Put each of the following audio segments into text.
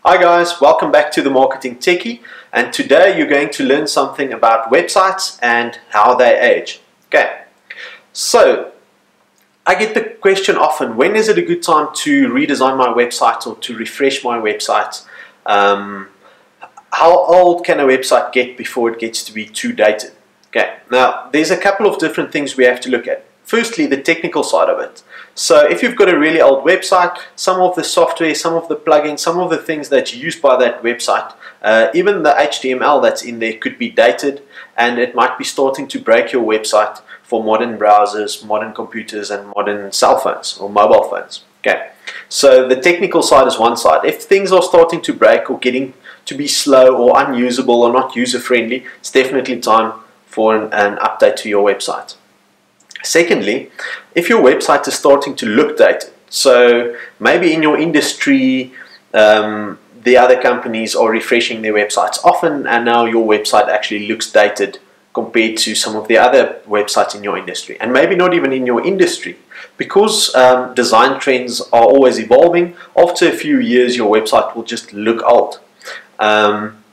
Hi guys, welcome back to the Marketing Techie, and today you're going to learn something about websites and how they age. Okay, so I get the question often, when is it a good time to redesign my website or to refresh my website? How old can a website get before it gets to be too dated? Okay, now there's a couple of different things we have to look at. Firstly, the technical side of it. So if you've got a really old website, some of the software, some of the plugins, some of the things that's used by that website, even the HTML that's in there could be dated, and it might be starting to break your website for modern browsers, modern computers, and modern cell phones or mobile phones. Okay, so the technical side is one side. If things are starting to break or getting to be slow or unusable or not user-friendly, it's definitely time for an update to your website. Secondly, if your website is starting to look dated, so maybe in your industry the other companies are refreshing their websites often, and now your website actually looks dated compared to some of the other websites in your industry, and maybe not even in your industry, because design trends are always evolving. After a few years your website will just look old.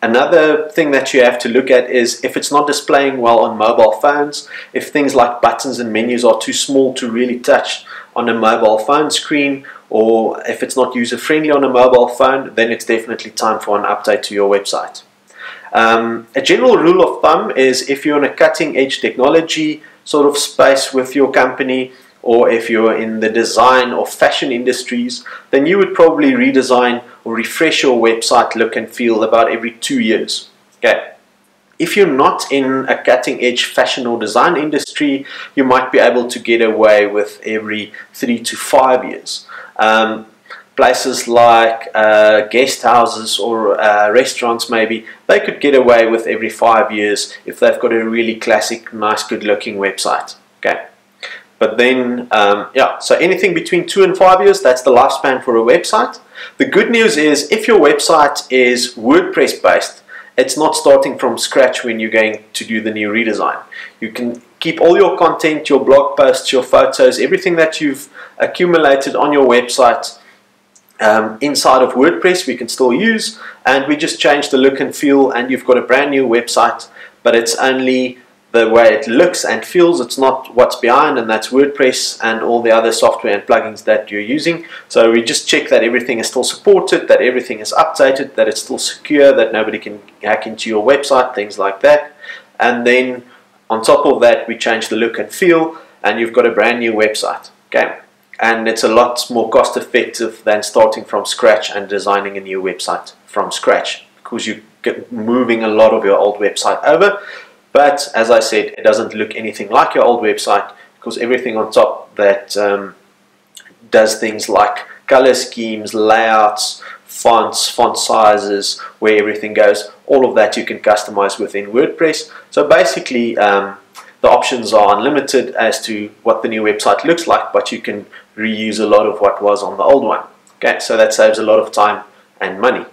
Another thing that you have to look at is if it's not displaying well on mobile phones, if things like buttons and menus are too small to really touch on a mobile phone screen, or if it's not user-friendly on a mobile phone, then it's definitely time for an update to your website. A general rule of thumb is if you're in a cutting-edge technology sort of space with your company, or if you're in the design or fashion industries, then you would probably redesign or refresh your website look and feel about every 2 years. Okay. If you're not in a cutting-edge fashion or design industry, you might be able to get away with every 3 to 5 years. Places like guest houses or restaurants, maybe, they could get away with every 5 years if they've got a really classic, nice, good-looking website. Okay. But then, so anything between 2 and 5 years, that's the lifespan for a website. The good news is if your website is WordPress based, it's not starting from scratch when you're going to do the new redesign. You can keep all your content, your blog posts, your photos, everything that you've accumulated on your website inside of WordPress we can still use, and we just change the look and feel, and you've got a brand new website, but it's only the way it looks and feels. It's not what's behind, and that's WordPress and all the other software and plugins that you're using. So we just check that everything is still supported, that everything is updated, that it's still secure, that nobody can hack into your website, things like that. And then on top of that, we change the look and feel, and you've got a brand new website. Okay, and it's a lot more cost effective than starting from scratch and designing a new website from scratch, because you get moving a lot of your old website over. But as I said, it doesn't look anything like your old website, because everything on top that does things like color schemes, layouts, fonts, font sizes, where everything goes, all of that you can customize within WordPress. So basically the options are unlimited as to what the new website looks like, but you can reuse a lot of what was on the old one. Okay, so that saves a lot of time and money.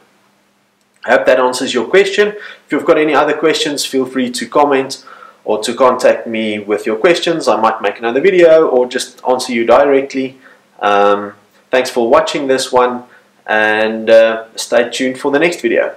I hope that answers your question. If you've got any other questions, feel free to comment or to contact me with your questions. I might make another video or just answer you directly. Thanks for watching this one, and stay tuned for the next video.